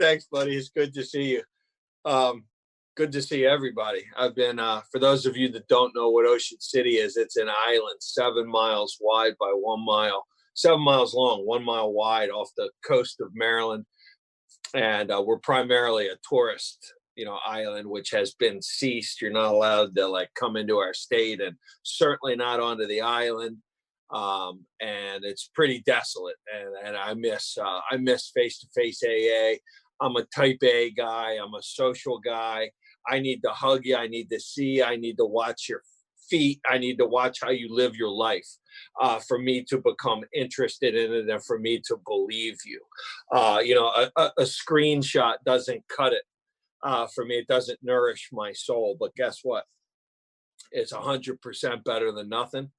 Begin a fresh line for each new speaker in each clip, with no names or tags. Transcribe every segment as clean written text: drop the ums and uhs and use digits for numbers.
Thanks, buddy. It's good to see you. Um, Good to see everybody. I've been, for those of you that don't know what Ocean City is, it's an island 7 miles wide by 1 mile, 7 miles long, 1 mile wide off the coast of Maryland. And we're primarily a tourist, island, which has been ceased. You're not allowed to like come into our state and certainly not onto the island. And it's pretty desolate. And I miss face to face AA. I'm a type A guy. I'm a social guy. I need to hug you. I need to see you. I need to watch your feet. I need to watch how you live your life for me to become interested in it and for me to believe you. A screenshot doesn't cut it for me. It doesn't nourish my soul. But guess what? It's 100% better than nothing.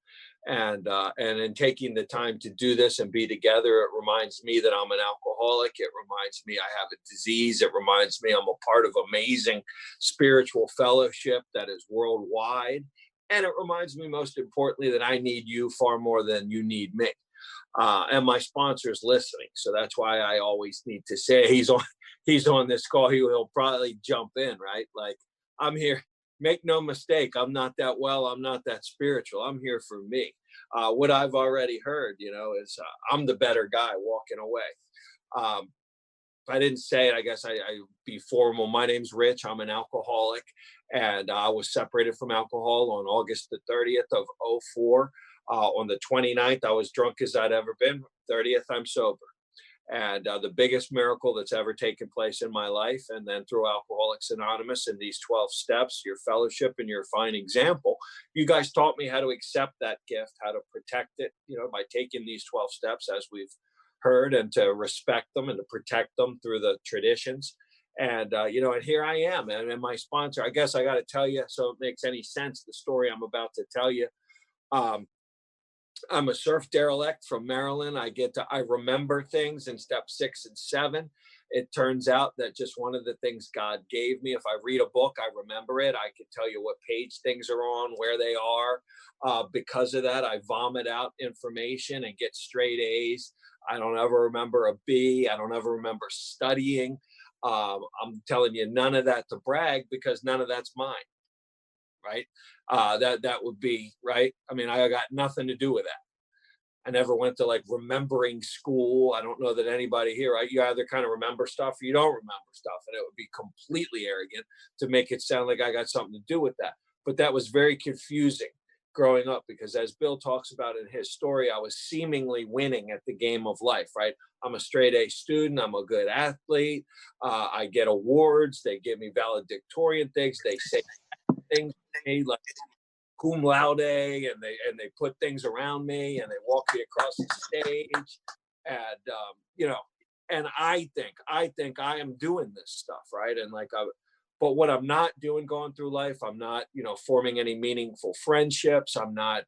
And in taking the time to do this and be together, it reminds me that I'm an alcoholic. It reminds me I have a disease. It reminds me I'm a part of amazing spiritual fellowship that is worldwide. And it reminds me, most importantly, that I need you far more than you need me. And my sponsor's listening, so that's why I always need to say he's on this call. He'll probably jump in, right? Like, I'm here. Make no mistake, I'm not that well. I'm not that spiritual. I'm here for me. What I've already heard, is I'm the better guy walking away. If I didn't say it, I guess I be formal. My name's Rich. I'm an alcoholic, and I was separated from alcohol on August the 30th of '04. On the 29th, I was drunk as I'd ever been. 30th, I'm sober. And the biggest miracle that's ever taken place in my life. And then through Alcoholics Anonymous and these 12 steps, your fellowship and your fine example, you guys taught me how to accept that gift, how to protect it, by taking these 12 steps, as we've heard, and to respect them and to protect them through the traditions. And here I am. And my sponsor, I guess I got to tell you, so it makes any sense, the story I'm about to tell you. I'm a surf derelict from Maryland. I remember things in step 6 and 7. It turns out that just one of the things God gave me, if I read a book, I remember it. I can tell you what page things are on, where they are. Because of that, I vomit out information and get straight A's. I don't ever remember a B. I don't ever remember studying. I'm telling you none of that to brag, because none of that's mine. Right? That would be right. I mean, I got nothing to do with that. I never went to like remembering school. I don't know that anybody here, right? You either kind of remember stuff or you don't remember stuff. And it would be completely arrogant to make it sound like I got something to do with that. But that was very confusing growing up, because as Bill talks about in his story, I was seemingly winning at the game of life, right? I'm a straight A student. I'm a good athlete. I get awards. They give me valedictorian things. They say things to me like cum laude, and they put things around me and they walk me across the stage, and and I think I am doing this stuff, right? And but what I'm not doing going through life, I'm not forming any meaningful friendships. I'm not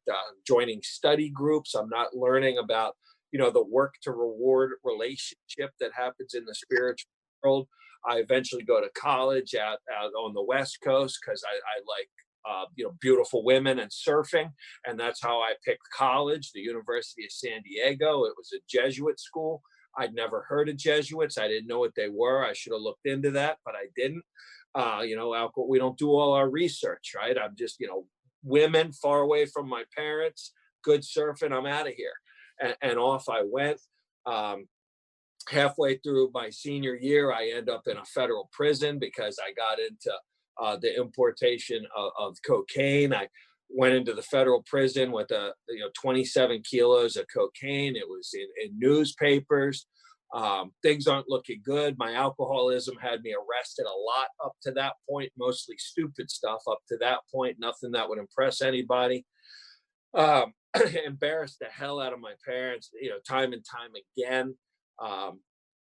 joining study groups. I'm not learning about the work to reward relationship that happens in the spiritual world. I eventually go to college out on the West Coast because I like beautiful women and surfing, and that's how I picked college, the University of San Diego. It was a Jesuit school. I'd never heard of Jesuits. I didn't know what they were. I should have looked into that, but I didn't. Alcohol, we don't do all our research, right? I'm just women far away from my parents, good surfing. I'm out of here, and off I went. Halfway through my senior year, I end up in a federal prison because I got into the importation of cocaine. I went into the federal prison with 27 kilos of cocaine. It was in newspapers. Things aren't looking good. My alcoholism had me arrested a lot up to that point, mostly stupid stuff up to that point, nothing that would impress anybody. Embarrassed the hell out of my parents, time and time again.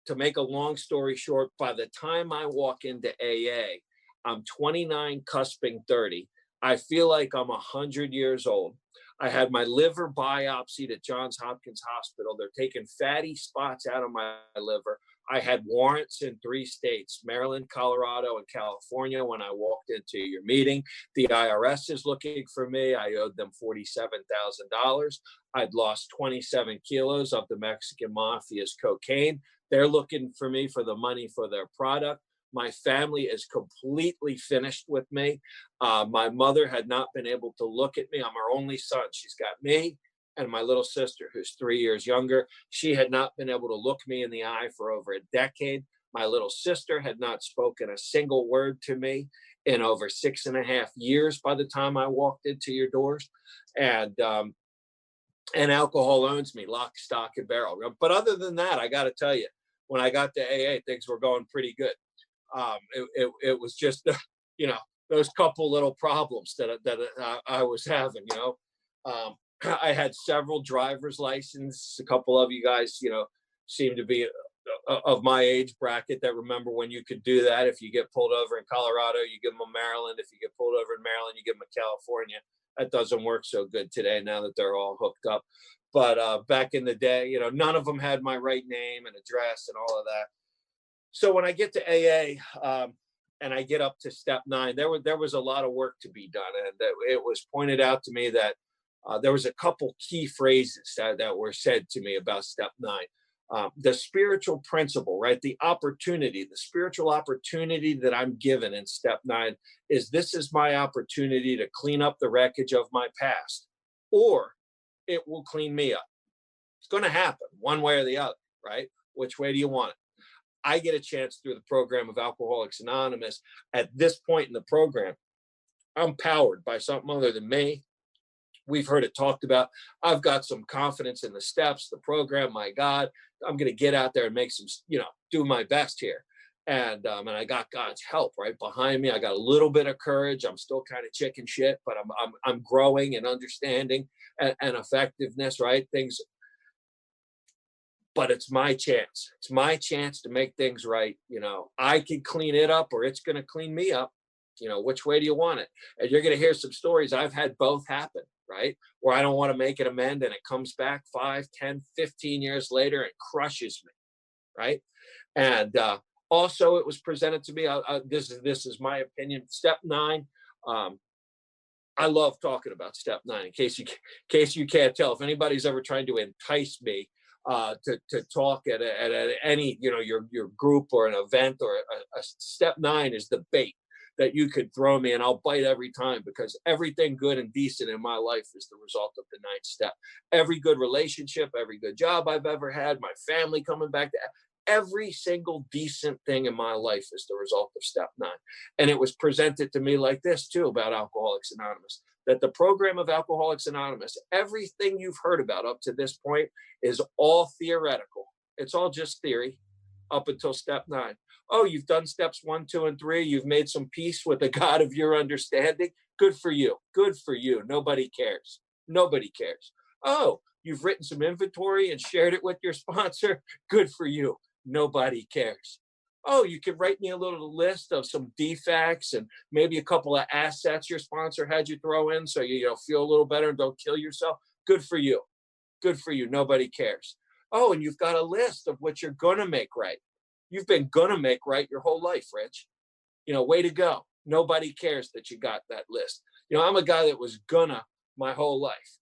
To make a long story short, by the time I walk into AA, I'm 29, cusping 30. I feel like I'm 100 years old. I had my liver biopsied at Johns Hopkins Hospital. They're taking fatty spots out of my liver. I had warrants in 3 states, Maryland, Colorado, and California, when I walked into your meeting. The IRS is looking for me. I owed them $47,000. I'd lost 27 kilos of the Mexican mafia's cocaine. They're looking for me for the money for their product. My family is completely finished with me. My mother had not been able to look at me. I'm her only son. She's got me and my little sister, who's 3 years younger. She had not been able to look me in the eye for over a decade. My little sister had not spoken a single word to me in over 6.5 years by the time I walked into your doors. And and alcohol owns me lock, stock, and barrel. But other than that, I got to tell you, when I got to AA, things were going pretty good. It was just, you know, those couple little problems that I was having, I had several driver's license. A couple of you guys, seem to be of my age bracket that remember when you could do that. If you get pulled over in Colorado, you give them a Maryland. If you get pulled over in Maryland, you give them a California. That doesn't work so good today now that they're all hooked up. But back in the day, none of them had my right name and address and all of that. So when I get to AA and I get up to step 9, there was a lot of work to be done, and it was pointed out to me that there was a couple key phrases that were said to me about step 9. The spiritual principle, right? The spiritual opportunity that I'm given in step 9 is this is my opportunity to clean up the wreckage of my past, or it will clean me up. It's going to happen one way or the other, right? Which way do you want it? I get a chance through the program of Alcoholics Anonymous. At this point in the program, I'm powered by something other than me. We've heard it talked about. I've got some confidence in the steps, the program. My God, I'm going to get out there and make some, do my best here. And I got God's help right behind me. I got a little bit of courage. I'm still kind of chicken shit, but I'm growing and understanding and effectiveness, right? Things. But it's my chance. It's my chance to make things right. I can clean it up or it's going to clean me up. Which way do you want it? And you're going to hear some stories. I've had both happen, right? Where I don't want to make an amend and it comes back 5, 10, 15 years later and crushes me, right? And also it was presented to me, this is my opinion, step 9. I love talking about step 9 in case you can't tell. If anybody's ever trying to entice me to talk at any your group or an event or a step 9 is the bait that you could throw me and I'll bite every time, because everything good and decent in my life is the result of the 9th step. Every good relationship, every good job I've ever had, my family coming back to every single decent thing in my life is the result of step 9. And it was presented to me like this too about Alcoholics Anonymous, that the program of Alcoholics Anonymous, everything you've heard about up to this point is all theoretical. It's all just theory up until step 9. Oh, you've done steps 1, 2, and 3. You've made some peace with the God of your understanding. Good for you. Good for you. Nobody cares. Nobody cares. Oh, you've written some inventory and shared it with your sponsor. Good for you. Nobody cares. Oh, you could write me a little list of some defects and maybe a couple of assets your sponsor had you throw in so you feel a little better and don't kill yourself. Good for you. Good for you. Nobody cares. Oh, and you've got a list of what you're going to make right. You've been going to make right your whole life, Rich. Way to go. Nobody cares that you got that list. I'm a guy that was gonna my whole life.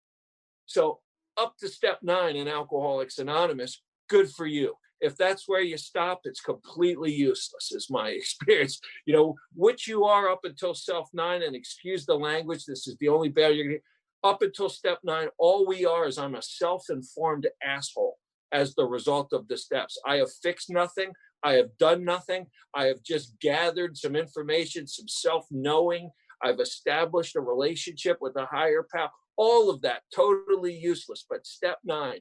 So up to step 9 in Alcoholics Anonymous, good for you. If that's where you stop, it's completely useless, is my experience. Which you are up until self 9, and excuse the language, this is the only battle you're going to get. Up until step 9, all we are is I'm a self-informed asshole as the result of the steps. I have fixed nothing. I have done nothing. I have just gathered some information, some self-knowing. I've established a relationship with a higher power. All of that totally useless. But step 9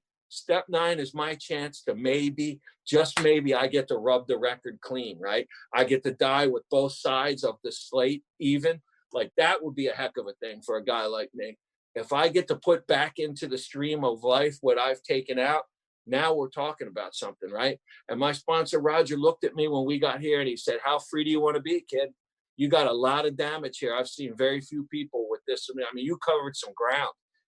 is my chance to maybe, just maybe, I get to rub the record clean, right? I get to die with both sides of the slate even. Like, that would be a heck of a thing for a guy like me. If I get to put back into the stream of life what I've taken out, now we're talking about something, right? And my sponsor, Roger, looked at me when we got here and he said, how free do you want to be, kid? You got a lot of damage here. I've seen very few people with this. I mean, you covered some ground.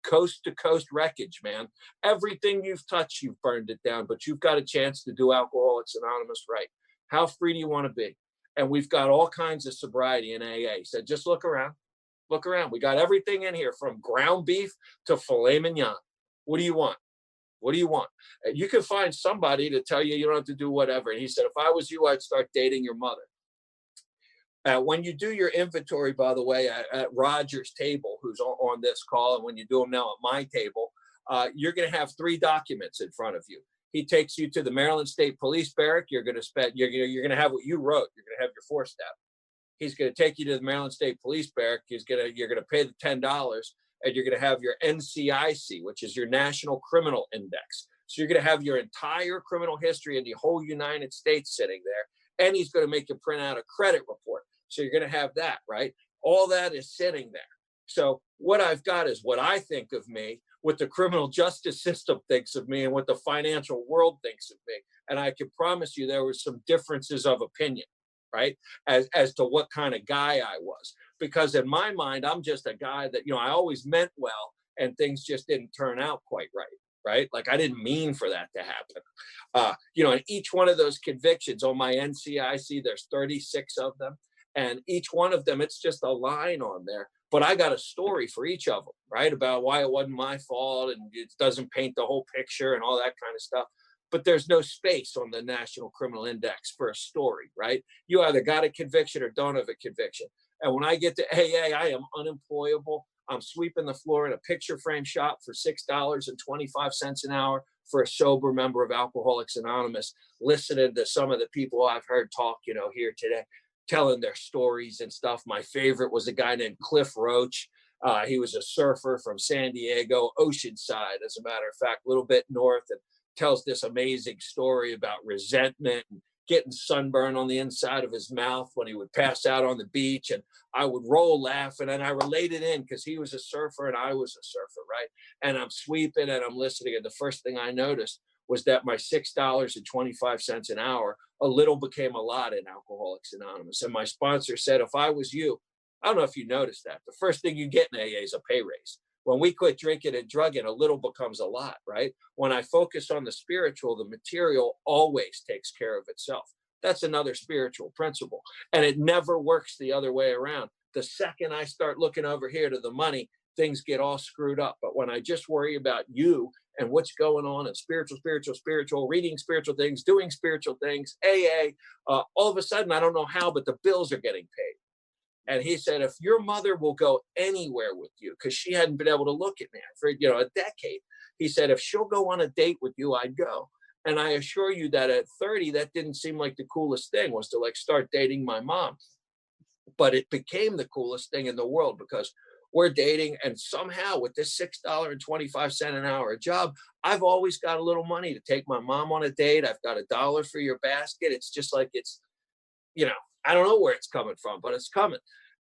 Coast to coast wreckage, man. Everything you've touched, you've burned it down, but you've got a chance to do Alcoholics Anonymous right. How free do you want to be? And we've got all kinds of sobriety in AA. So just look around. Look around. We got everything in here from ground beef to filet mignon. What do you want? What do you want? And you can find somebody to tell you you don't have to do whatever. And he said, if I was you, I'd start dating your mother. When you do your inventory, by the way, at Roger's table, who's on this call, and when you do them now at my table, you're going to have 3 documents in front of you. He takes you to the Maryland State Police Barrack. You're going to spend. You're going to have what you wrote. You're going to have your 4-step. He's going to take you to the Maryland State Police Barrack. You're going to pay the $10, and you're going to have your NCIC, which is your National Criminal Index. So you're going to have your entire criminal history in the whole United States sitting there, and he's going to make you print out a credit report. So you're going to have that, right? All that is sitting there. So what I've got is what I think of me, what the criminal justice system thinks of me, and what the financial world thinks of me. And I can promise you there were some differences of opinion, right? As to what kind of guy I was. Because in my mind, I'm just a guy that, I always meant well, and things just didn't turn out quite right? Like I didn't mean for that to happen. And each one of those convictions on my NCIC, there's 36 of them. And each one of them, it's just a line on there. But I got a story for each of them, right? About why it wasn't my fault, and it doesn't paint the whole picture and all that kind of stuff. But there's no space on the National Criminal Index for a story, right? You either got a conviction or don't have a conviction. And when I get to AA, I am unemployable. I'm sweeping the floor in a picture frame shop for $6.25 an hour for a sober member of Alcoholics Anonymous, listening to some of the people I've heard talk, here today, telling their stories and stuff. My favorite was a guy named Cliff Roach. He was a surfer from San Diego, Oceanside, as a matter of fact, a little bit north, and tells this amazing story about resentment and getting sunburn on the inside of his mouth when he would pass out on the beach. And I would roll laughing, and I related in because he was a surfer and I was a surfer, right? And I'm sweeping and I'm listening. And the first thing I noticed was that my $6.25 an hour, a little became a lot in Alcoholics Anonymous. And my sponsor said, if I was you, I don't know if you noticed that, the first thing you get in AA is a pay raise. When we quit drinking and drugging, a little becomes a lot, right? When I focus on the spiritual, the material always takes care of itself. That's another spiritual principle. And it never works the other way around. The second I start looking over here to the money, things get all screwed up. But when I just worry about you and what's going on, and spiritual, reading spiritual things, doing spiritual things, AA, all of a sudden, I don't know how, but the bills are getting paid. And he said, if your mother will go anywhere with you, because she hadn't been able to look at me for, a decade. He said, if she'll go on a date with you, I'd go. And I assure you that at 30, that didn't seem like the coolest thing, was to start dating my mom. But it became the coolest thing in the world, because we're dating, and somehow with this $6.25 an hour job, I've always got a little money to take my mom on a date. I've got $1 for your basket. It's just like I don't know where it's coming from, but it's coming.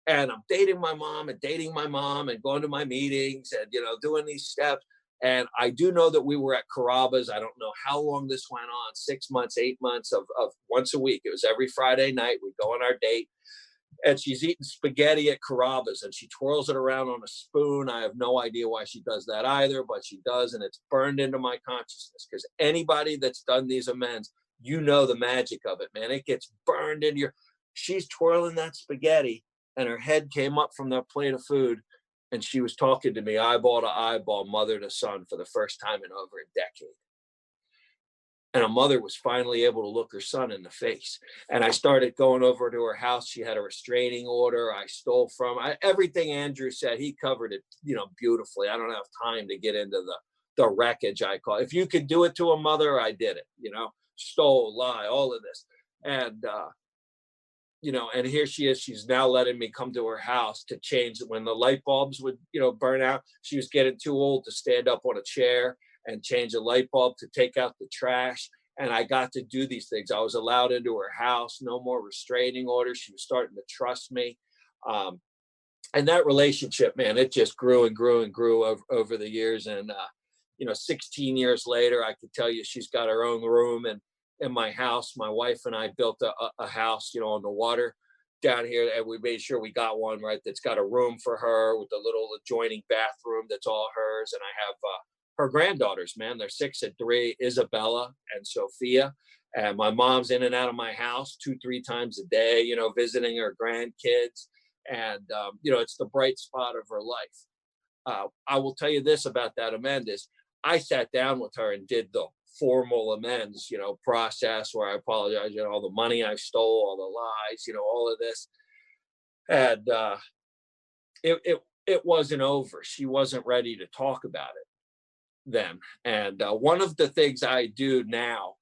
And I'm dating my mom and going to my meetings and, doing these steps. And I do know that we were at Carrabba's. I don't know how long this went on, 6 months, 8 months of once a week. It was every Friday night. We'd go on our date. And she's eating spaghetti at Carrabba's, and she twirls it around on a spoon. I have no idea why she does that either, but she does. And it's burned into my consciousness, because anybody that's done these amends, the magic of it, man. It gets burned into your... She's twirling that spaghetti, and her head came up from that plate of food, and she was talking to me eyeball to eyeball, mother to son, for the first time in over a decade. And a mother was finally able to look her son in the face. And I started going over to her house. She had a restraining order. I stole from everything Andrew said. He covered it, beautifully. I don't have time to get into the wreckage, I call it. If you could do it to a mother, I did it, stole, lie, all of this. And, and here she is. She's now letting me come to her house to change when the light bulbs would, burn out. She was getting too old to stand up on a chair and change a light bulb, to take out the trash. And I got to do these things. I was allowed into her house, no more restraining orders. She was starting to trust me. And that relationship, man, it just grew and grew and grew over the years. And, 16 years later, I could tell you she's got her own room in my house. My wife and I built a house, on the water down here. And we made sure we got one, right, that's got a room for her with a little adjoining bathroom that's all hers. And I have her granddaughters, man. They're 6 and 3, Isabella and Sophia. And my mom's in and out of my house 2-3 times a day, visiting her grandkids. And, it's the bright spot of her life. I will tell you this about that amend is I sat down with her and did the formal amends, process where I apologize, all the money I stole, all the lies, all of this. And it wasn't over. She wasn't ready to talk about it then. And one of the things I do now,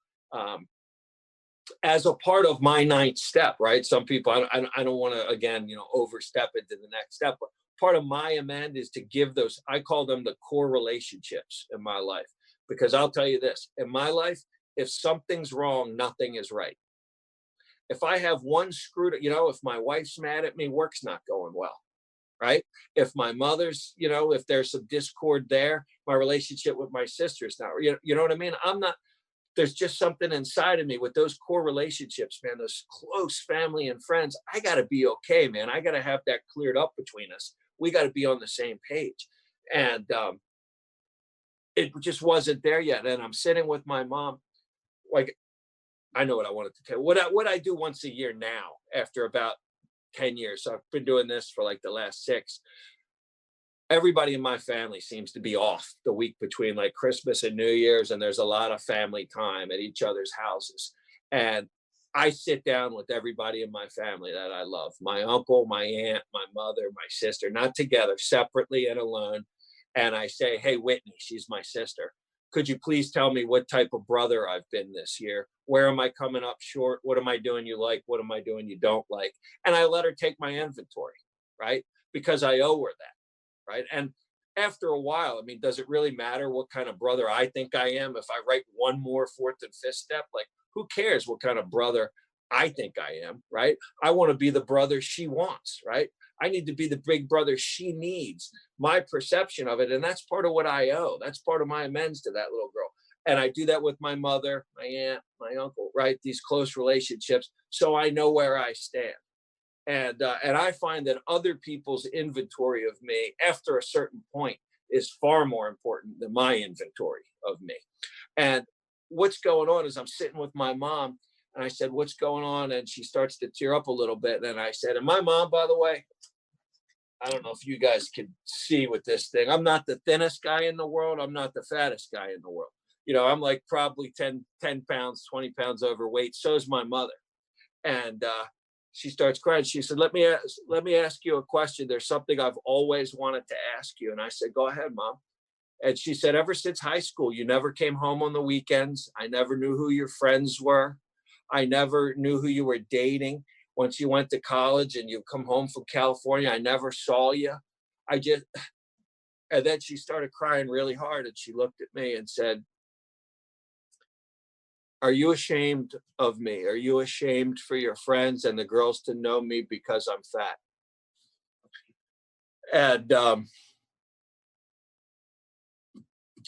as a part of my ninth step, right? Some people, I don't want to, again, overstep into the next step, but part of my amend is to give those, I call them the core relationships in my life. Because I'll tell you this, in my life, if something's wrong, nothing is right. If I have one screwed, if my wife's mad at me, work's not going well, right? If my mother's, if there's some discord there, my relationship with my sister's not, you know what I mean? There's just something inside of me with those core relationships, man, those close family and friends. I got to be okay, man. I got to have that cleared up between us. We got to be on the same page. And it just wasn't there yet. And I'm sitting with my mom, like, I know what I wanted to tell. What I do once a year now, after about 10 years. So I've been doing this for like the last 6. Everybody in my family seems to be off the week between like Christmas and New Year's, and there's a lot of family time at each other's houses. And I sit down with everybody in my family that I love, my uncle, my aunt, my mother, my sister, not together, separately and alone. And I say, hey, Whitney, she's my sister. Could you please tell me what type of brother I've been this year? Where am I coming up short? What am I doing you like? What am I doing you don't like? And I let her take my inventory, right? Because I owe her that, right? And after a while, I mean, does it really matter what kind of brother I think I am? If I write one more 4th and 5th step, like, who cares what kind of brother I think I am, right? I want to be the brother she wants, right? I need to be the big brother she needs, my perception of it. And that's part of what I owe. That's part of my amends to that little girl. And I do that with my mother, my aunt, my uncle, right? These close relationships. So I know where I stand. And I find that other people's inventory of me after a certain point is far more important than my inventory of me. And what's going on is I'm sitting with my mom and I said, what's going on? And she starts to tear up a little bit. And I said, and my mom, by the way, I don't know if you guys can see with this thing. I'm not the thinnest guy in the world. I'm not the fattest guy in the world. I'm like probably 10 pounds, 20 pounds overweight. So is my mother. And she starts crying. She said, let me ask you a question. There's something I've always wanted to ask you. And I said, go ahead, Mom. And she said, ever since high school, you never came home on the weekends. I never knew who your friends were. I never knew who you were dating. Once you went to college and you come home from California, I never saw you. And then she started crying really hard and she looked at me and said, are you ashamed of me? Are you ashamed for your friends and the girls to know me because I'm fat? And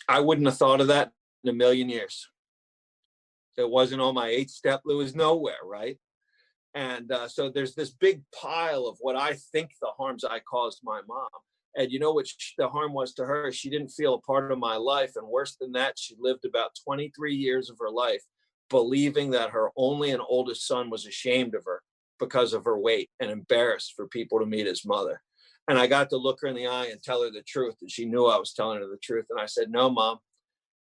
I wouldn't have thought of that in a million years. It wasn't on my 8th step. It was nowhere, right? And so there's this big pile of what I think the harms I caused my mom. And you know what the harm was to her? She didn't feel a part of my life. And worse than that, she lived about 23 years of her life believing that her only and oldest son was ashamed of her because of her weight and embarrassed for people to meet his mother. And I got to look her in the eye and tell her the truth. And she knew I was telling her the truth. And I said, no, Mom,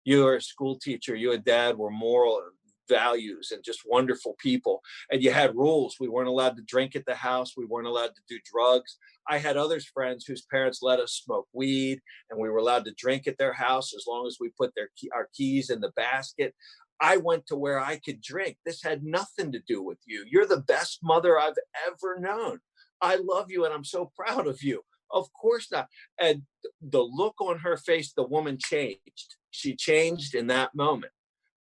you were a school teacher. You and Dad were moral values and just wonderful people. And you had rules. We weren't allowed to drink at the house. We weren't allowed to do drugs. I had other friends whose parents let us smoke weed and we were allowed to drink at their house as long as we put our keys in the basket. I went to where I could drink. This had nothing to do with you. You're the best mother I've ever known. I love you and I'm so proud of you. Of course not. And the look on her face, the woman changed. She changed in that moment.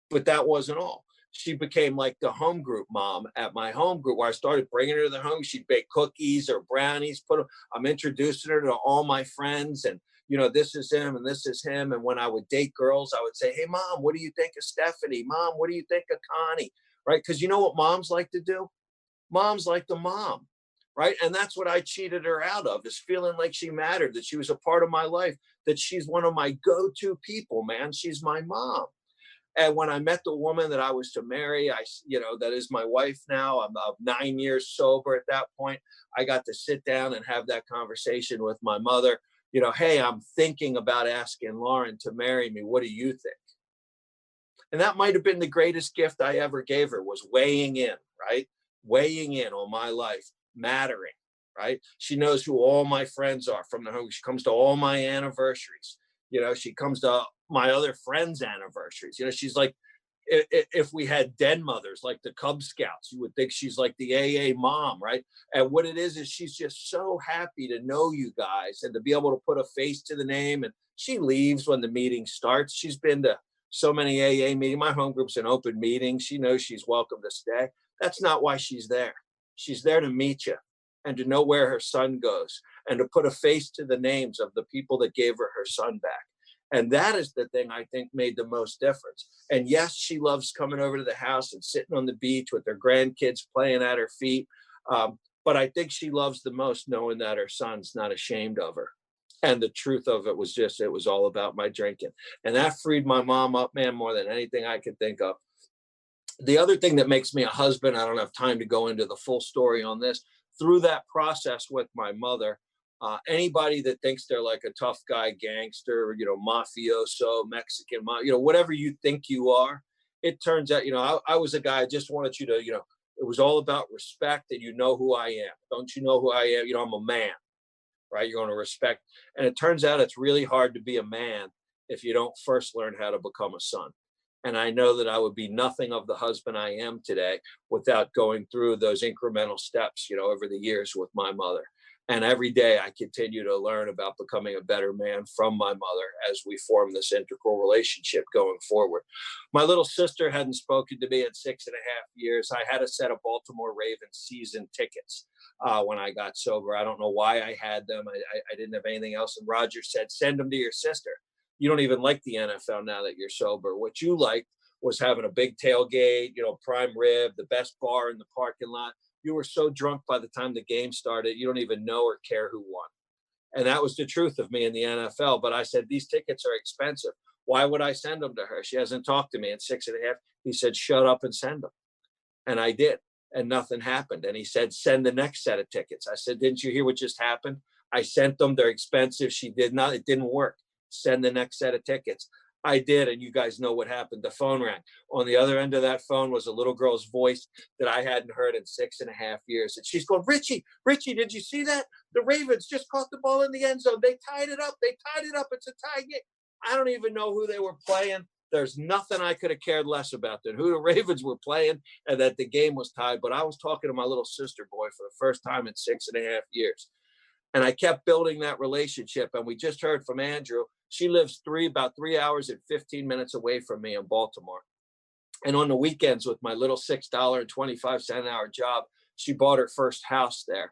But that wasn't all. She became like the home group mom at my home group where I started bringing her to the home. She'd bake cookies or brownies. I'm introducing her to all my friends and, this is him and this is him. And when I would date girls, I would say, hey, Mom, what do you think of Stephanie? Mom, what do you think of Connie? Right? Because you know what moms like to do? Moms like the mom. Right. And that's what I cheated her out of, is feeling like she mattered, that she was a part of my life, that she's one of my go-to people, man. She's my mom. And when I met the woman that I was to marry, that is my wife now, I'm 9 years sober at that point. I got to sit down and have that conversation with my mother. hey, I'm thinking about asking Lauren to marry me. What do you think? And that might have been the greatest gift I ever gave her, was weighing in, right? Weighing in on my life, mattering, right? She knows who all my friends are from the home. She comes to all my anniversaries. She comes to my other friends' anniversaries. She's like, if we had den mothers like the Cub Scouts, you would think she's like the AA mom, right? And what it is she's just so happy to know you guys and to be able to put a face to the name. And she leaves when the meeting starts. She's been to so many AA meetings. My home group's an open meeting. She knows she's welcome to stay. That's not why she's there. She's there to meet you and to know where her son goes and to put a face to the names of the people that gave her son back. And that is the thing I think made the most difference. And yes, she loves coming over to the house and sitting on the beach with her grandkids playing at her feet. But I think she loves the most knowing that her son's not ashamed of her. And the truth of it was it was all about my drinking. And that freed my mom up, man, more than anything I could think of. The other thing that makes me a husband, I don't have time to go into the full story on this, through that process with my mother, anybody that thinks they're like a tough guy, gangster, mafioso, Mexican, whatever you think you are, it turns out, I was a guy, I just wanted you to, it was all about respect and who I am. Don't you know who I am? I'm a man, right? You're going to respect. And it turns out it's really hard to be a man if you don't first learn how to become a son. And I know that I would be nothing of the husband I am today without going through those incremental steps, over the years with my mother. And every day I continue to learn about becoming a better man from my mother as we form this integral relationship going forward. My little sister hadn't spoken to me in 6.5 years. I had a set of Baltimore Ravens season tickets when I got sober. I don't know why I had them. I didn't have anything else. And Roger said, send them to your sister. You don't even like the NFL now that you're sober. What you liked was having a big tailgate, prime rib, the best bar in the parking lot. You were so drunk by the time the game started, you don't even know or care who won. And that was the truth of me in the NFL. But I said, these tickets are expensive. Why would I send them to her? She hasn't talked to me in 6.5. He said, shut up and send them. And I did. And nothing happened. And he said, send the next set of tickets. I said, didn't you hear what just happened? I sent them. They're expensive. She did not. It didn't work. Send the next set of tickets. I did, and you guys know what happened. The phone rang. On the other end of that phone was a little girl's voice that I hadn't heard in 6.5 years. And she's going, Richie, did you see that? The Ravens just caught the ball in the end zone. They tied it up. It's a tie game. I don't even know who they were playing. There's nothing I could have cared less about than who the Ravens were playing and that the game was tied. But I was talking to my little sister boy for the first time in 6.5 years. And I kept building that relationship. And we just heard from Andrew. She lives about 3 hours and 15 minutes away from me in Baltimore. And on the weekends with my little $6.25 an hour job, she bought her first house there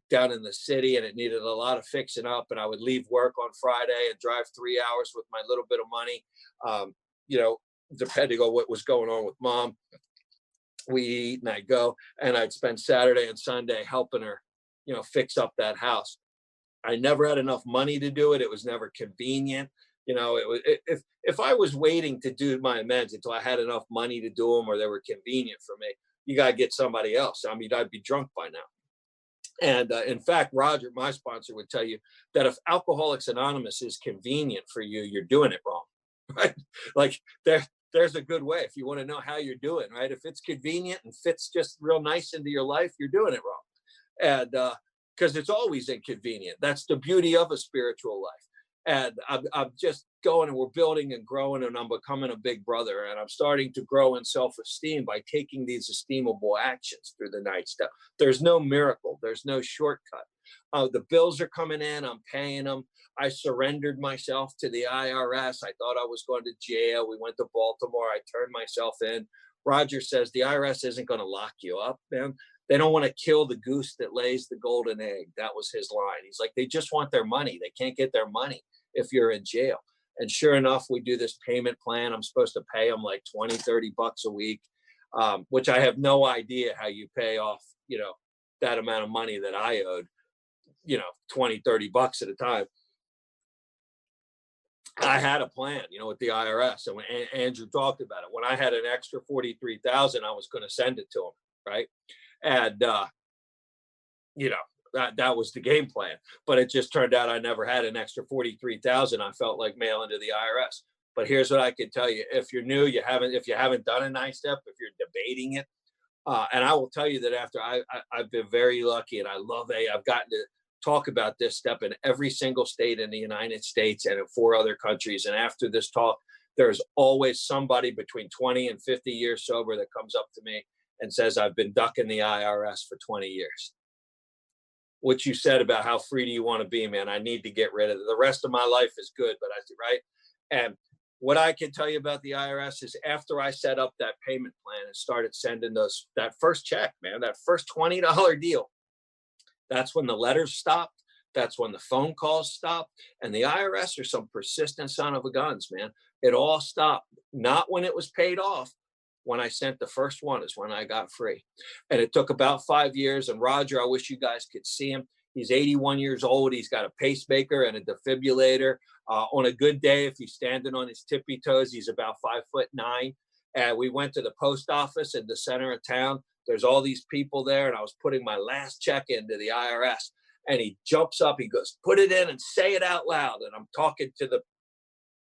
down in the city, and it needed a lot of fixing up. And I would leave work on Friday and drive 3 hours with my little bit of money, depending on what was going on with mom. We eat and I'd go, and I'd spend Saturday and Sunday helping her, fix up that house. I never had enough money to do it. It was never convenient. If I was waiting to do my amends until I had enough money to do them or they were convenient for me, you got to get somebody else. I mean, I'd be drunk by now. And in fact, Roger, my sponsor, would tell you that if Alcoholics Anonymous is convenient for you, you're doing it wrong, right? Like there's a good way if you want to know how you're doing, right? If it's convenient and fits just real nice into your life, you're doing it wrong. And because it's always inconvenient. That's the beauty of a spiritual life. And I'm just going, and we're building and growing, and I'm becoming a big brother. And I'm starting to grow in self-esteem by taking these esteemable actions through the night stuff. There's no miracle. There's no shortcut. The bills are coming in. I'm paying them. I surrendered myself to the IRS. I thought I was going to jail. We went to Baltimore. I turned myself in. Roger says the IRS isn't going to lock you up, man. They don't want to kill the goose that lays the golden egg. That was his line. He's like, they just want their money. They can't get their money if you're in jail. And sure enough, we do this payment plan. I'm supposed to pay them like 20, 30 bucks a week, which I have no idea how you pay off, that amount of money that I owed, 20, 30 bucks at a time. I had a plan, with the IRS. And when Andrew talked about it, when I had an extra 43,000, I was going to send it to him. Right. And, that was the game plan. But it just turned out I never had an extra 43,000. I felt like mailing to the IRS. But here's what I can tell you: if you're new, if you haven't done a 9-step, if you're debating it, and I will tell you that after I've been very lucky, and I've gotten to talk about this step in every single state in the United States and in 4 other countries. And after this talk, there's always somebody between 20 and 50 years sober that comes up to me and says, I've been ducking the IRS for 20 years. What you said about how free do you want to be, man, I need to get rid of it. The rest of my life is good, but right? And what I can tell you about the IRS is after I set up that payment plan and started sending that first check, man, that first $20 deal, that's when the letters stopped. That's when the phone calls stopped. And the IRS are some persistent son of a guns, man. It all stopped. Not when it was paid off. When I sent the first one is when I got free. And it took about 5 years. And Roger, I wish you guys could see him. He's 81 years old. He's got a pacemaker and a defibrillator. On a good day, if he's standing on his tippy toes, he's about 5'9". And we went to the post office in the center of town. There's all these people there. And I was putting my last check into the IRS. And he jumps up, he goes, put it in and say it out loud. And I'm talking to the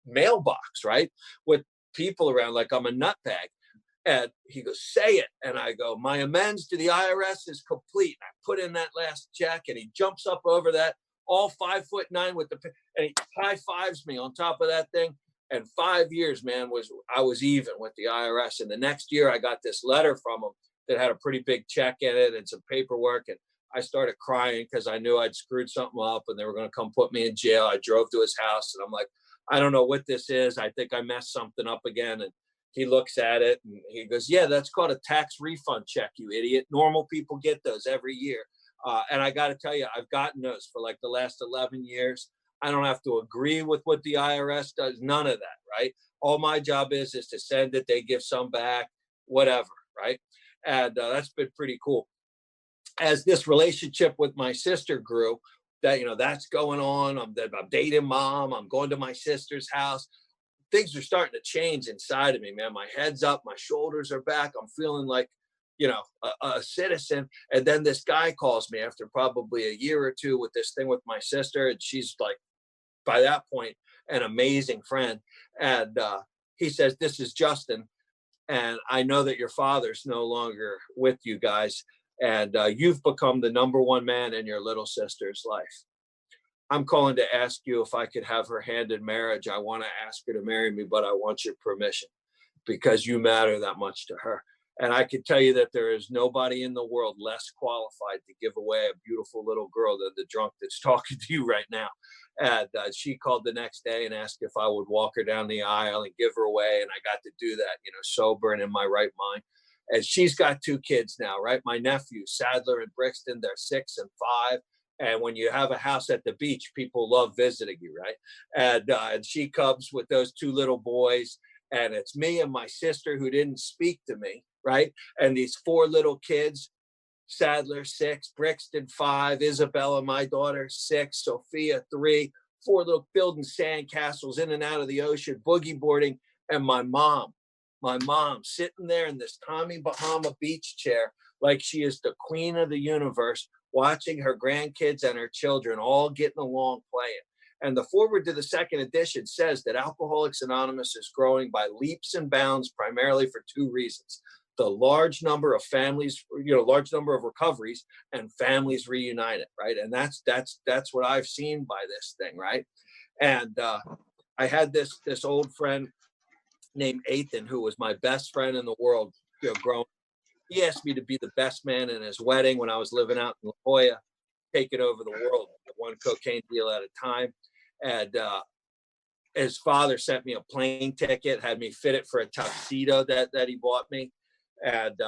mailbox, right? With people around like I'm a nutbag. And he goes, say it. And I go, my amends to the IRS is complete. And I put in that last check and he jumps up over that, all 5'9" and he high fives me on top of that thing. And 5 years, man, I was even with the IRS. And the next year I got this letter from him that had a pretty big check in it and some paperwork. And I started crying because I knew I'd screwed something up and they were going to come put me in jail. I drove to his house and I'm like, I don't know what this is. I think I messed something up again. And he looks at it and he goes, yeah, that's called a tax refund check, you idiot. Normal people get those every year. And I got to tell you, I've gotten those for like the last 11 years. I don't have to agree with what the IRS does. None of that, right? All my job is to send it. They give some back, whatever, right? And that's been pretty cool. As this relationship with my sister grew, that's going on. I'm dating mom. I'm going to my sister's house. Things are starting to change inside of me, man. My head's up, my shoulders are back. I'm feeling like, a citizen. And then this guy calls me after probably a year or two with this thing with my sister. And she's like, by that point, an amazing friend. And he says, this is Justin. And I know that your father's no longer with you guys. And you've become the #1 man in your little sister's life. I'm calling to ask you if I could have her hand in marriage. I want to ask her to marry me, but I want your permission because you matter that much to her. And I can tell you that there is nobody in the world less qualified to give away a beautiful little girl than the drunk that's talking to you right now. And she called the next day and asked if I would walk her down the aisle and give her away. And I got to do that, sober and in my right mind. And she's got 2 kids now, right? My nephews, Sadler and Brixton, they're 6 and 5. And when you have a house at the beach, people love visiting you, right? And she comes with those 2 little boys. And it's me and my sister who didn't speak to me, right? And these 4 little kids, Sadler 6, Brixton 5, Isabella, my daughter 6, Sophia 3, 4 little building sand castles in and out of the ocean, boogie boarding, and my mom sitting there in this Tommy Bahama beach chair like she is the queen of the universe, watching her grandkids and her children all getting along playing. And the foreword to the 2nd edition says that Alcoholics Anonymous is growing by leaps and bounds, primarily for 2 reasons. The large number of families, large number of recoveries and families reunited, right? And that's what I've seen by this thing, right? And I had this old friend named Ethan, who was my best friend in the world, growing. He asked me to be the best man in his wedding when I was living out in La Jolla, taking over the world, 1 cocaine deal at a time. And his father sent me a plane ticket, had me fit it for a tuxedo that he bought me. And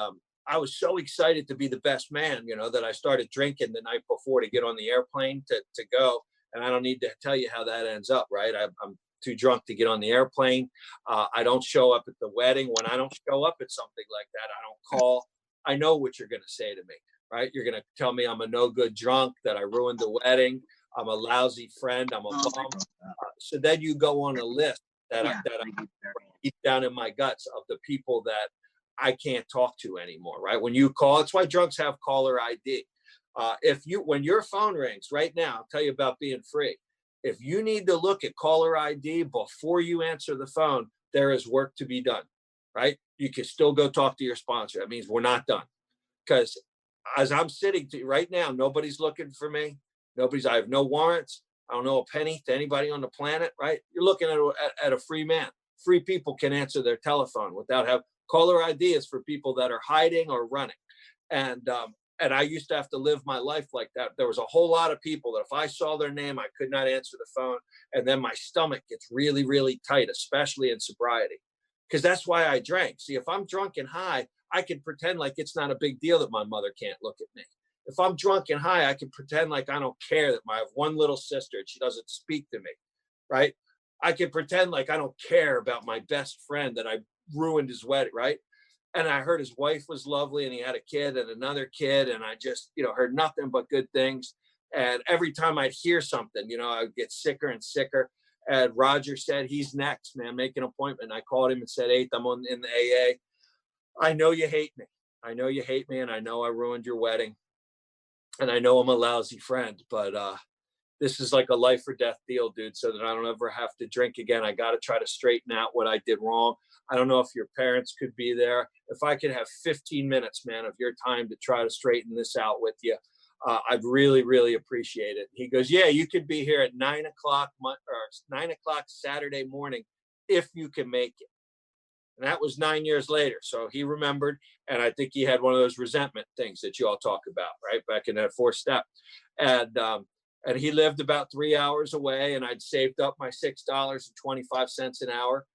I was so excited to be the best man, that I started drinking the night before to get on the airplane to go. And I don't need to tell you how that ends up, right? I'm too drunk to get on the airplane. I don't show up at the wedding. When I don't show up at something like that, I don't call. I know what you're going to say to me, right? You're going to tell me I'm a no good drunk, that I ruined the wedding. I'm a lousy friend. I'm a bum. So then you go on a list that I deep down in my guts of the people that I can't talk to anymore, right? When you call, it's why drunks have caller ID. When your phone rings right now, I'll tell you about being free. If you need to look at caller ID before you answer the phone, there is work to be done, right? You can still go talk to your sponsor. That means we're not done. Because as I'm sitting to right now, nobody's looking for me. I have no warrants. I don't know a penny to anybody on the planet, right? You're looking at a free man. Free people can answer their telephone without have caller ID is for people that are hiding or running. And I used to have to live my life like that. There was a whole lot of people that if I saw their name, I could not answer the phone. And then my stomach gets really, really tight, especially in sobriety. Because that's why I drank. See, if I'm drunk and high, I can pretend like it's not a big deal that my mother can't look at me. If I'm drunk and high, I can pretend like I don't care that I have one little sister and she doesn't speak to me, right? I can pretend like I don't care about my best friend that I ruined his wedding, right? And I heard his wife was lovely and he had a kid and another kid. And I just, heard nothing but good things. And every time I'd hear something, I'd get sicker and sicker. And Roger said, he's next, man, make an appointment. I called him and said, "Eighth, I'm in the AA. I know you hate me. I know you hate me. And I know I ruined your wedding. And I know I'm a lousy friend, but this is like a life or death deal, dude, so that I don't ever have to drink again. I got to try to straighten out what I did wrong. I don't know if your parents could be there. If I could have 15 minutes, man, of your time to try to straighten this out with you, I'd really, really appreciate it." He goes, "Yeah, you could be here at 9 o'clock Saturday morning if you can make it." And that was 9 years later. So he remembered. And I think he had one of those resentment things that you all talk about, right? Back in that fourth step. And he lived about 3 hours away. And I'd saved up my $6.25 an hour.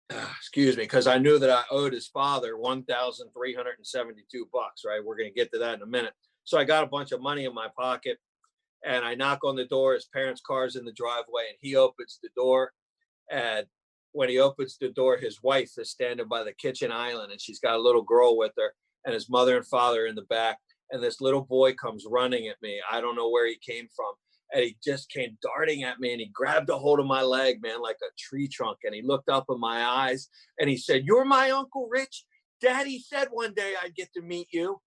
Excuse me, because I knew that I owed his father $1,372, right? We're going to get to that in a minute. So I got a bunch of money in my pocket and I knock on the door. His parents' car's in the driveway and he opens the door. And when he opens the door, his wife is standing by the kitchen island and she's got a little girl with her and his mother and father in the back. And this little boy comes running at me. I don't know where he came from. And he just came darting at me and he grabbed a hold of my leg, man, like a tree trunk. And he looked up in my eyes and he said, "You're my Uncle Rich? Daddy said one day I'd get to meet you."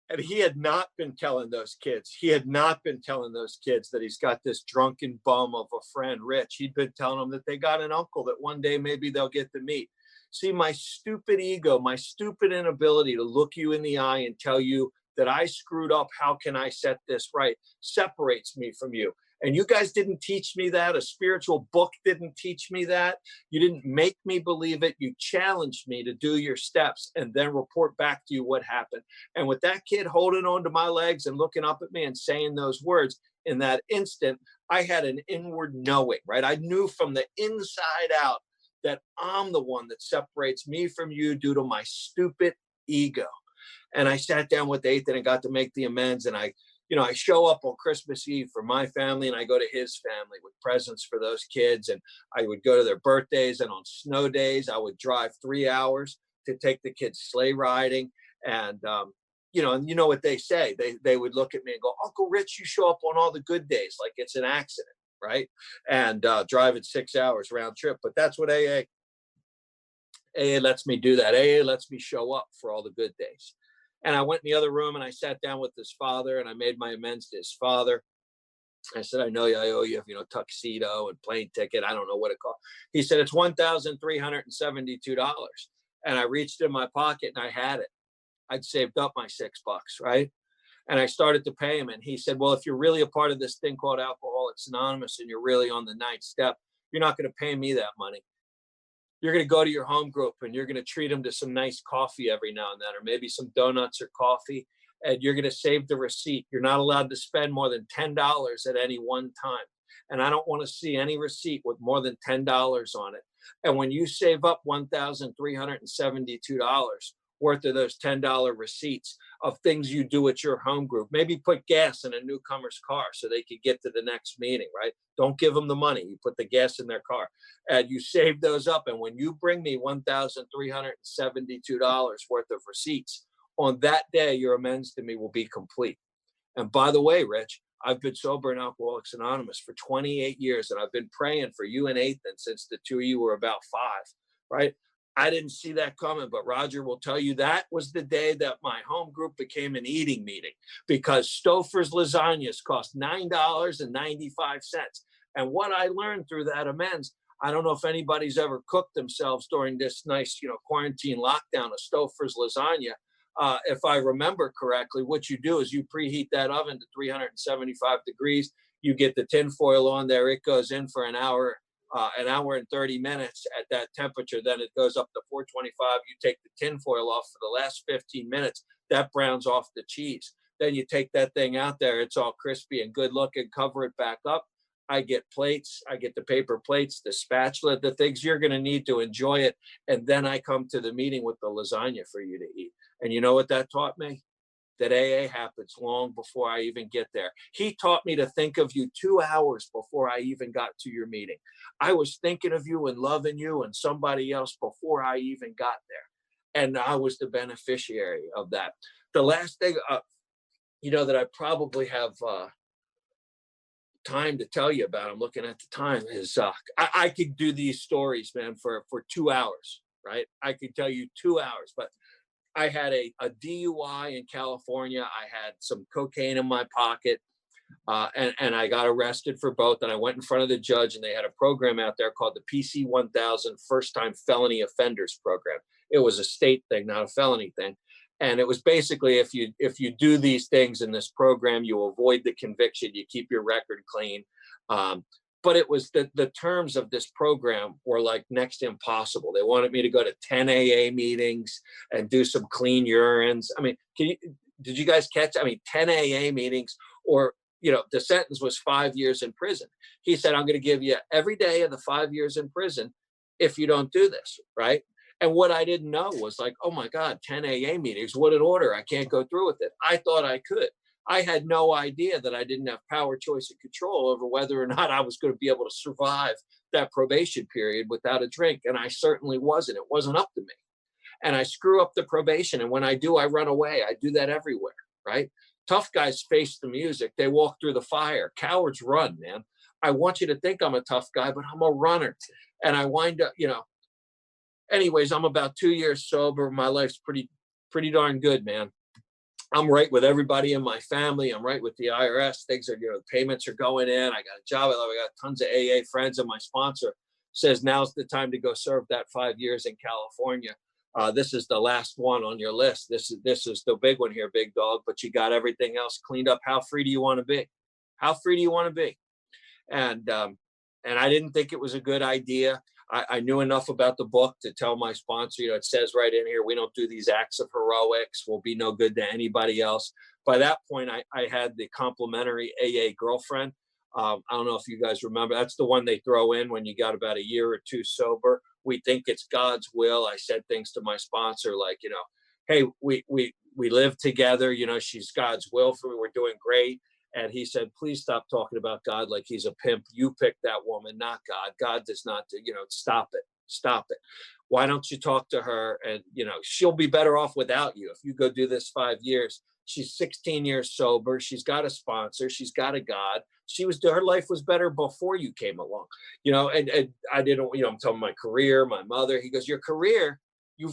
And he had not been telling those kids. That he's got this drunken bum of a friend, Rich. He'd been telling them that they got an uncle that one day maybe they'll get to meet. See, my stupid ego, my stupid inability to look you in the eye and tell you that I screwed up, how can I set this right, separates me from you. And you guys didn't teach me that. A spiritual book didn't teach me that. You didn't make me believe it. You challenged me to do your steps and then report back to you what happened. And with that kid holding on to my legs and looking up at me and saying those words, in that instant, I had an inward knowing, right? I knew from the inside out that I'm the one that separates me from you due to my stupid ego. And I sat down with Eighth and I got to make the amends. And I show up on Christmas Eve for my family and I go to his family with presents for those kids. And I would go to their birthdays, and on snow days, I would drive 3 hours to take the kids sleigh riding. And, and you know what they say, they would look at me and go, "Uncle Rich, you show up on all the good days like it's an accident," right? And driving 6 hours round trip. But that's what AA lets me do that. AA lets me show up for all the good days. And I went in the other room and I sat down with his father and I made my amends to his father. I said, "I know I owe you, tuxedo and plane ticket. I don't know what it cost." He said, "It's $1,372. And I reached in my pocket and I had it. I'd saved up my $6, right? And I started to pay him. And he said, "Well, if you're really a part of this thing called Alcoholics Anonymous and you're really on the 9th step, you're not going to pay me that money. You're going to go to your home group and you're going to treat them to some nice coffee every now and then, or maybe some donuts or coffee, and you're going to save the receipt. You're not allowed to spend more than $10 at any one time. And I don't want to see any receipt with more than $10 on it. And when you save up $1,372 worth of those $10 receipts of things you do at your home group, maybe put gas in a newcomer's car so they could get to the next meeting, right? Don't give them the money. You put the gas in their car and you save those up. And when you bring me $1,372 worth of receipts, on that day, your amends to me will be complete." And by the way, Rich, I've been sober in Alcoholics Anonymous for 28 years, and I've been praying for you and Ethan since the two of you were about 5, right? I didn't see that coming, but Roger will tell you that was the day that my home group became an eating meeting, because Stouffer's lasagnas cost $9.95. And what I learned through that amends, I don't know if anybody's ever cooked themselves during this nice, quarantine lockdown of Stouffer's lasagna. If I remember correctly, what you do is you preheat that oven to 375 degrees. You get the tin foil on there. It goes in for an hour and 30 minutes at that temperature. Then it goes up to 425. You take the tin foil off for the last 15 minutes. That browns off the cheese. Then you take that thing out there. It's all crispy and good looking. Cover it back up. I get plates. I get the paper plates, the spatula, the things you're going to need to enjoy it. And then I come to the meeting with the lasagna for you to eat. And you know what that taught me? That AA happens long before I even get there. He taught me to think of you 2 hours before I even got to your meeting. I was thinking of you and loving you and somebody else before I even got there. And I was the beneficiary of that. The last thing, that I probably have time to tell you about, I'm looking at the time, is I could do these stories, man, for 2 hours, right? I could tell you 2 hours, but I had a DUI in California. I had some cocaine in my pocket, and I got arrested for both. And I went in front of the judge, and they had a program out there called the PC 1000 First Time Felony Offenders Program. It was a state thing, not a felony thing. And it was basically, if you do these things in this program, you avoid the conviction, you keep your record clean. But it was the terms of this program were like next to impossible. They wanted me to go to 10 AA meetings and do some clean urines. I mean, did you guys catch? I mean, 10 AA meetings, or, the sentence was 5 years in prison. He said, I'm going to give you every day of the 5 years in prison if you don't do this, right? And what I didn't know was like, oh my God, 10 AA meetings, what an order. I can't go through with it. I thought I could. I had no idea that I didn't have power, choice, and control over whether or not I was going to be able to survive that probation period without a drink. And I certainly wasn't. It wasn't up to me. And I screw up the probation. And when I do, I run away. I do that everywhere, right? Tough guys face the music. They walk through the fire. Cowards run, man. I want you to think I'm a tough guy, but I'm a runner. And I wind up, anyways, I'm about 2 years sober. My life's pretty darn good, man. I'm right with everybody in my family. I'm right with the IRS. Things are, payments are going in. I got a job. I got tons of AA friends, and my sponsor says now's the time to go serve that 5 years in California. This is the last one on your list. This is the big one here, big dog. But you got everything else cleaned up. How free do you want to be? How free do you want to be? And I didn't think it was a good idea. I knew enough about the book to tell my sponsor, it says right in here, we don't do these acts of heroics. We'll be no good to anybody else. By that point, I had the complimentary AA girlfriend. I don't know if you guys remember. That's the one they throw in when you got about a year or two sober. We think it's God's will. I said things to my sponsor like, hey, we live together. She's God's will for me. We're doing great. And he said, please stop talking about God like he's a pimp. You picked that woman, not God. God does not, stop it. Stop it. Why don't you talk to her? And, she'll be better off without you. If you go do this 5 years, she's 16 years sober. She's got a sponsor. She's got a God. Her life was better before you came along, and I didn't, I'm telling my career, my mother, he goes, your career, you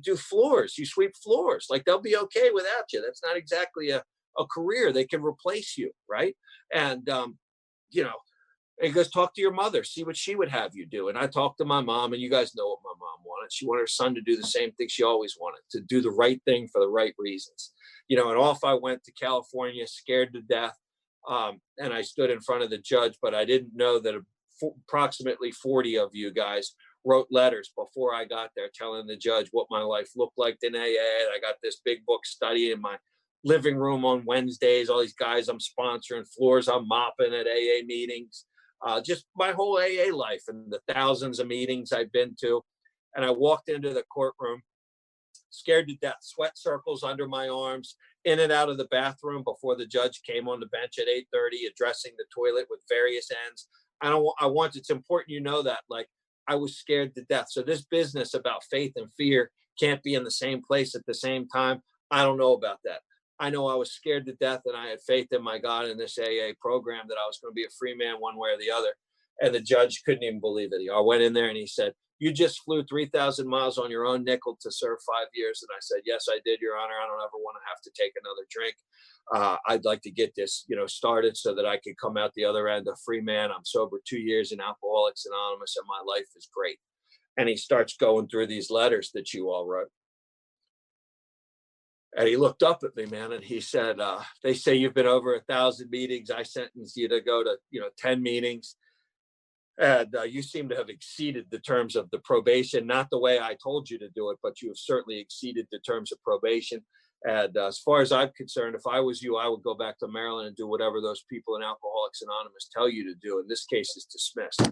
do floors, you sweep floors. Like they'll be okay without you. That's not exactly a career. They can replace you, right? And he goes, talk to your mother, see what she would have you do. And I talked to my mom, and you guys know what my mom wanted. She wanted her son to do the same thing she always wanted, to do the right thing for the right reasons. And off I went to California, scared to death. And I stood in front of the judge, but I didn't know that approximately 40 of you guys wrote letters before I got there telling the judge what my life looked like in AA. And I got this big book study in my living room on Wednesdays, all these guys I'm sponsoring, floors I'm mopping at AA meetings, just my whole AA life and the thousands of meetings I've been to. And I walked into the courtroom, scared to death, sweat circles under my arms, in and out of the bathroom before the judge came on the bench at 8:30, addressing the toilet with various ends. It's important you know that, like, I was scared to death. So this business about faith and fear can't be in the same place at the same time. I don't know about that. I know I was scared to death, and I had faith in my God in this AA program that I was going to be a free man one way or the other. And the judge couldn't even believe it. I went in there and he said, you just flew 3,000 miles on your own nickel to serve 5 years. And I said, yes, I did, Your Honor. I don't ever want to have to take another drink. I'd like to get this, started so that I could come out the other end a free man. I'm sober 2 years in Alcoholics Anonymous, and my life is great. And he starts going through these letters that you all wrote. And he looked up at me, man, and he said, they say you've been over 1,000 meetings. I sentenced you to go to, 10 meetings. And you seem to have exceeded the terms of the probation, not the way I told you to do it, but you have certainly exceeded the terms of probation. And as far as I'm concerned, if I was you, I would go back to Maryland and do whatever those people in Alcoholics Anonymous tell you to do. And this case is dismissed.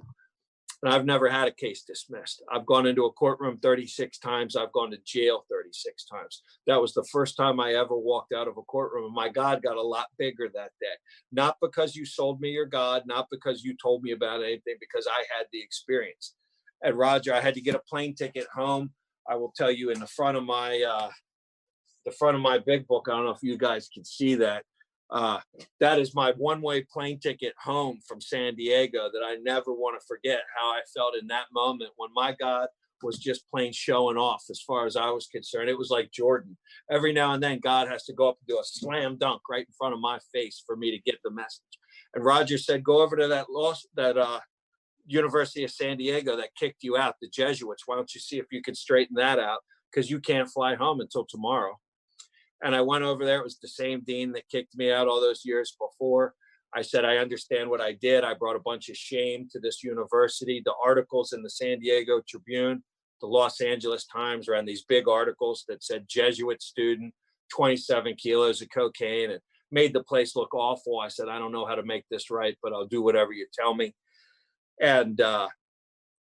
And I've never had a case dismissed. I've gone into a courtroom 36 times. I've gone to jail 36 times. That was the first time I ever walked out of a courtroom. And my God got a lot bigger that day. Not because you sold me your God, not because you told me about anything, because I had the experience. And Roger, I had to get a plane ticket home. I will tell you, in the front of my big book, I don't know if you guys can see that. That is my one-way plane ticket home from San Diego, that I never want to forget how I felt in that moment when my God was just plain showing off. As far as I was concerned, it was like Jordan. Every now and then God has to go up and do a slam dunk right in front of my face for me to get the message. And Roger said, go over to that University of San Diego that kicked you out, the Jesuits. Why don't you see if you can straighten that out, because you can't fly home until tomorrow. And I went over there. It was the same dean that kicked me out all those years before. I said, I understand what I did. I brought a bunch of shame to this university. The articles in the San Diego Tribune, the Los Angeles Times ran these big articles that said Jesuit student, 27 kilos of cocaine, and made the place look awful. I said, I don't know how to make this right, but I'll do whatever you tell me. And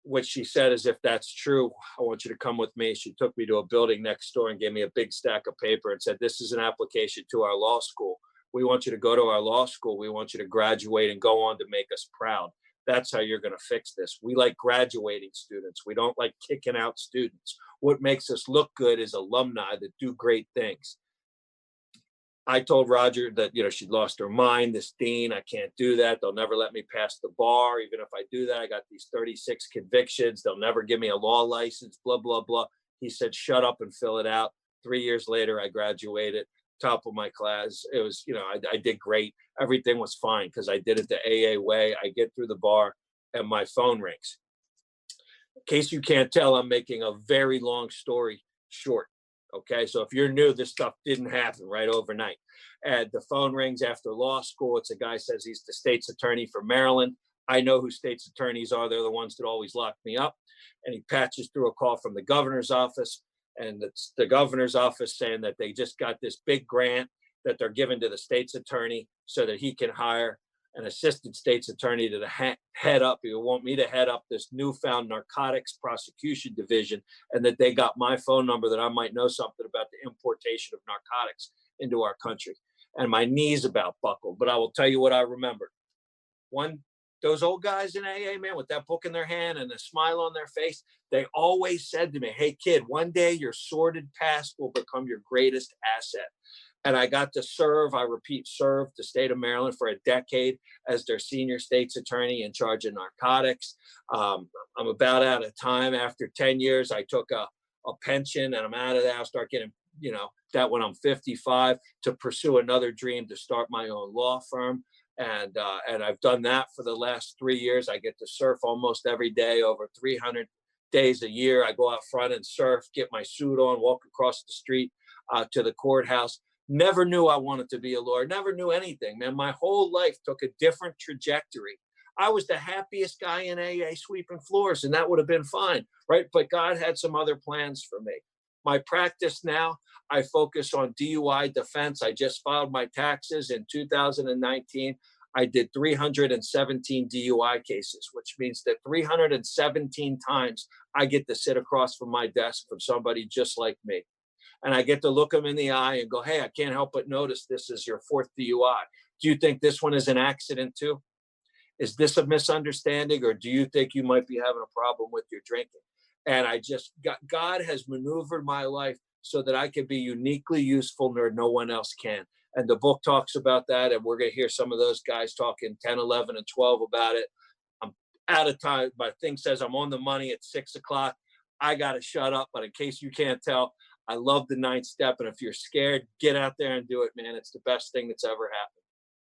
what she said is, if that's true, I want you to come with me. She took me to a building next door and gave me a big stack of paper and said, this is an application to our law school. We want you to go to our law school. We want you to graduate and go on to make us proud. That's how you're going to fix this. We like graduating students. We don't like kicking out students. What makes us look good is alumni that do great things. I told Roger that, she'd lost her mind, this dean, I can't do that. They'll never let me pass the bar. Even if I do that, I got these 36 convictions. They'll never give me a law license, blah, blah, blah. He said, shut up and fill it out. 3 years later, I graduated, top of my class. It was, I did great. Everything was fine because I did it the AA way. I get through the bar and my phone rings. In case you can't tell, I'm making a very long story short. Okay, so if you're new, this stuff didn't happen right overnight. And the phone rings after law school. It's a guy says he's the state's attorney for Maryland. I know who state's attorneys are. They're the ones that always lock me up. And he patches through a call from the governor's office. And it's the governor's office saying that they just got this big grant that they're giving to the state's attorney so that he can hire an assistant state's attorney to head up. You want me to head up this newfound narcotics prosecution division, and that they got my phone number that I might know something about the importation of narcotics into our country. And my knees about buckled. But I will tell you what I remembered. Those old guys in AA, man, with that book in their hand and a smile on their face, they always said to me, hey, kid, one day your sordid past will become your greatest asset. And I got to serve the state of Maryland for a decade as their senior state's attorney in charge of narcotics. I'm about out of time. After 10 years, I took a pension and I'm out of that. I'll start getting, that when I'm 55, to pursue another dream to start my own law firm. And I've done that for the last 3 years. I get to surf almost every day, over 300 days a year. I go out front and surf, get my suit on, walk across the street to the courthouse. Never knew I wanted to be a lawyer. Never knew anything, man. My whole life took a different trajectory. I was the happiest guy in AA sweeping floors, and that would have been fine, right? But God had some other plans for me. My practice now, I focus on DUI defense. I just filed my taxes in 2019. I did 317 DUI cases, which means that 317 times I get to sit across from my desk from somebody just like me. And I get to look them in the eye and go, hey, I can't help but notice this is your fourth DUI. Do you think this one is an accident too? Is this a misunderstanding, or do you think you might be having a problem with your drinking? And God has maneuvered my life so that I can be uniquely useful where no one else can. And the book talks about that. And we're going to hear some of those guys talk in 10, 11, and 12 about it. out of time. My thing says I'm on the money at 6 o'clock. I got to shut up. But in case you can't tell, I love the ninth step. And if you're scared, get out there and do it, man. It's the best thing that's ever happened.